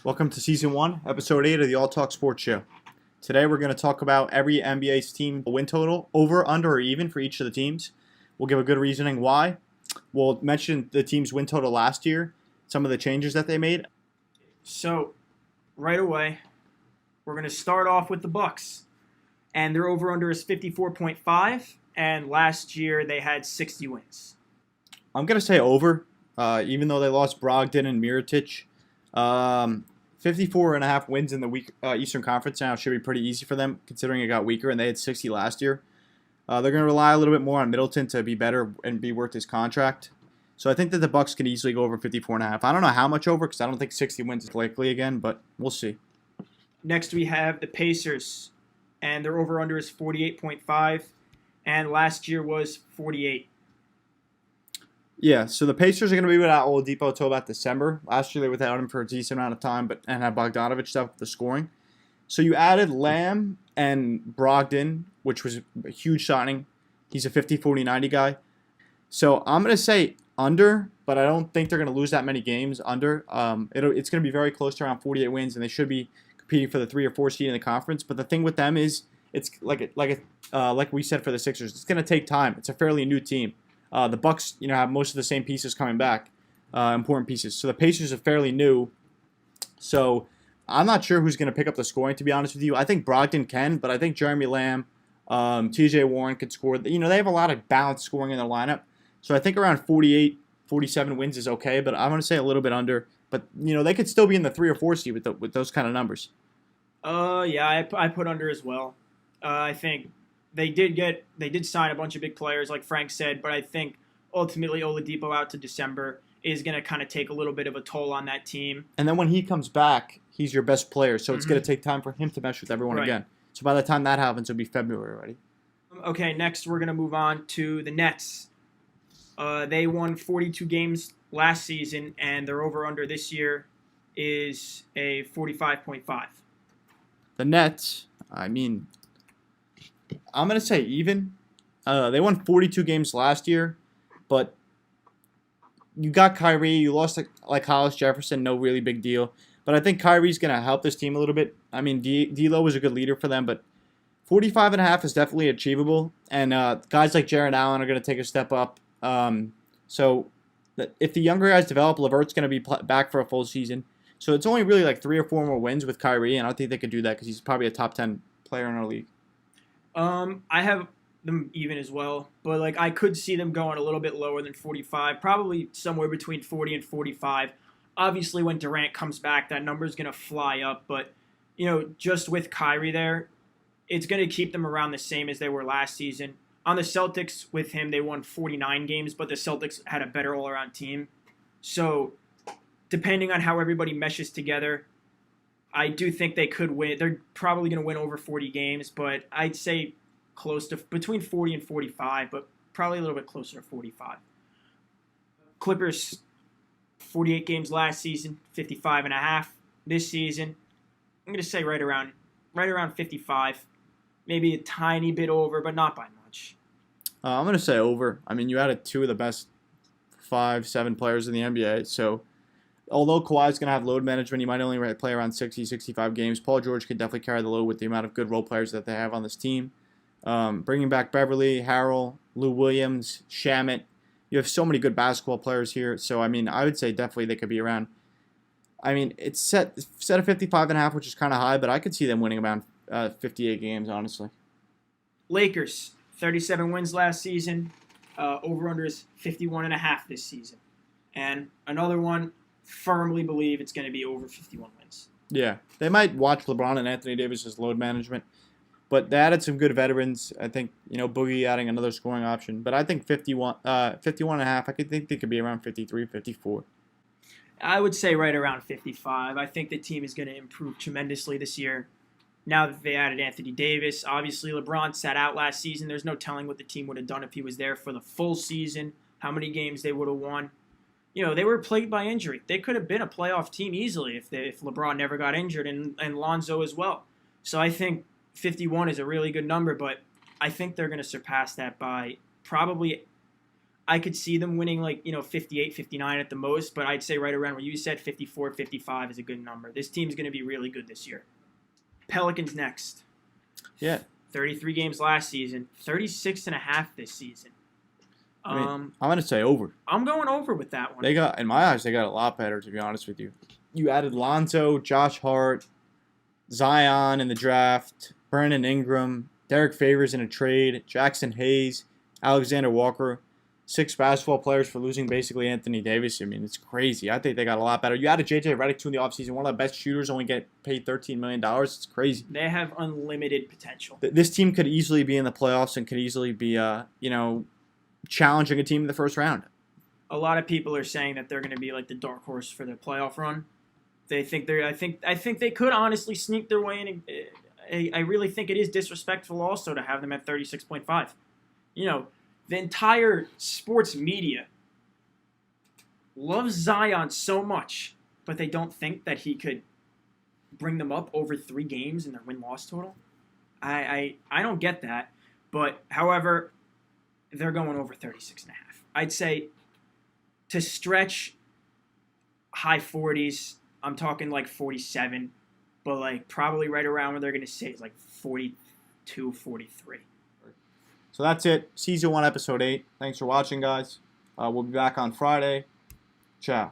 Welcome to Season 1, Episode 8 of the AllTalkSports Show. Today we're going to talk about every NBA's team win total, over, under, or even for each of the teams. We'll give a good reasoning why. We'll mention the team's win total last year, some of the changes that they made. So, right away, we're going to start off with the Bucks. And their over-under is 54.5, and last year they had 60 wins. I'm going to say over, even though they lost Brogdon and Mirotic. 54.5 wins in the Eastern Conference now should be pretty easy for them, considering it got weaker and they had 60 last year. They're going to rely a little bit more on Middleton to be better and be worth his contract. So I think that the Bucks can easily go over 54.5. I don't know how much over because I don't think 60 wins is likely again, but we'll see. Next we have the Pacers, and their over-under is 48.5, and last year was 48. Yeah, so the Pacers are going to be without Oladipo until about December. Last year they were without him for a decent amount of time, and had Bogdanovich stuff with the scoring. So you added Lamb and Brogdon, which was a huge signing. He's a 50, 40, 90 guy. So I'm going to say under, but I don't think they're going to lose that many games under. It's going to be very close to around 48 wins, and they should be competing for the 3 or 4 seed in the conference. But the thing with them is, it's like we said for the Sixers, it's going to take time. It's a fairly new team. The Bucks, have most of the same pieces coming back, important pieces. So the Pacers are fairly new. So I'm not sure who's going to pick up the scoring, to be honest with you. I think Brogdon can, but I think Jeremy Lamb, TJ Warren could score. They have a lot of balanced scoring in their lineup. So I think around 48, 47 wins is okay, but I'm going to say a little bit under. But, they could still be in the 3 or 4 seed with those kind of numbers. Yeah, I put under as well. I think They did sign a bunch of big players, like Frank said, but I think ultimately Oladipo out to December is going to kind of take a little bit of a toll on that team. And then when he comes back, he's your best player, so it's going to take time for him to mesh with everyone again. So by the time that happens, it'll be February already. Okay, next we're going to move on to the Nets. They won 42 games last season, and their over-under this year is a 45.5. The Nets, I'm going to say even. They won 42 games last year, but you got Kyrie. You lost like Hollis Jefferson, no really big deal. But I think Kyrie's going to help this team a little bit. D'Lo was a good leader for them, but 45.5 is definitely achievable. And guys like Jarrett Allen are going to take a step up. So if the younger guys develop, LeVert's going to be back for a full season. So it's only really like 3 or 4 more wins with Kyrie, and I don't think they could do that because he's probably a top 10 player in our league. I have them even as well, but I could see them going a little bit lower than 45, probably somewhere between 40 and 45. Obviously, when Durant comes back, that number is going to fly up, but just with Kyrie there, it's going to keep them around the same as they were last season. On the Celtics, with him, they won 49 games, but the Celtics had a better all-around team. So, depending on how everybody meshes together, I do think they could win. They're probably going to win over 40 games, but I'd say close to between 40 and 45, but probably a little bit closer to 45. Clippers, 48 games last season, 55.5 this season. I'm going to say right around 55, maybe a tiny bit over, but not by much. I'm going to say over. You added 2 of the best 5-7 players in the NBA, so although Kawhi's going to have load management, he might only play around 60, 65 games. Paul George could definitely carry the load with the amount of good role players that they have on this team. Bringing back Beverly, Harrell, Lou Williams, Shamet. You have so many good basketball players here. So, I would say definitely they could be around. It's set at 55.5, which is kind of high, but I could see them winning around 58 games, honestly. Lakers, 37 wins last season. Over-under is 51.5 this season. And another one, firmly believe it's going to be over 51 wins. Yeah, they might watch LeBron and Anthony Davis's load management, but they added some good veterans. I think, Boogie adding another scoring option, but I think 51.5, I could think they could be around 53, 54. I would say right around 55. I think the team is going to improve tremendously this year. Now that they added Anthony Davis, obviously LeBron sat out last season. There's no telling what the team would have done if he was there for the full season, how many games they would have won. They were plagued by injury. They could have been a playoff team easily if LeBron never got injured, and Lonzo as well. So I think 51 is a really good number, but I think they're going to surpass that by probably I could see them winning 58, 59 at the most, but I'd say right around what you said, 54, 55 is a good number. This team's going to be really good this year. Pelicans next. Yeah. 33 games last season, 36 and a half this season. I'm going to say over. I'm going over with that one. In my eyes, they got a lot better, to be honest with you. You added Lonzo, Josh Hart, Zion in the draft, Brandon Ingram, Derek Favors in a trade, Jackson Hayes, Alexander Walker. 6 basketball players for losing basically Anthony Davis. I mean, it's crazy. I think they got a lot better. You added J.J. Redick too in the offseason. One of the best shooters, only get paid $13 million. It's crazy. They have unlimited potential. This team could easily be in the playoffs and could easily be, challenging a team in the first round. A lot of people are saying that they're going to be like the dark horse for the playoff run. They think they're. I think they could honestly sneak their way in. I really think it is disrespectful also to have them at 36.5. The entire sports media loves Zion so much, but they don't think that he could bring them up over 3 games in their win-loss total. I don't get that. But, however, they're going over 36.5. I'd say to stretch high 40s, I'm talking like 47, but like probably right around where they're going to say is like 42, 43. So that's it. Season 1, Episode 8. Thanks for watching, guys. We'll be back on Friday. Ciao.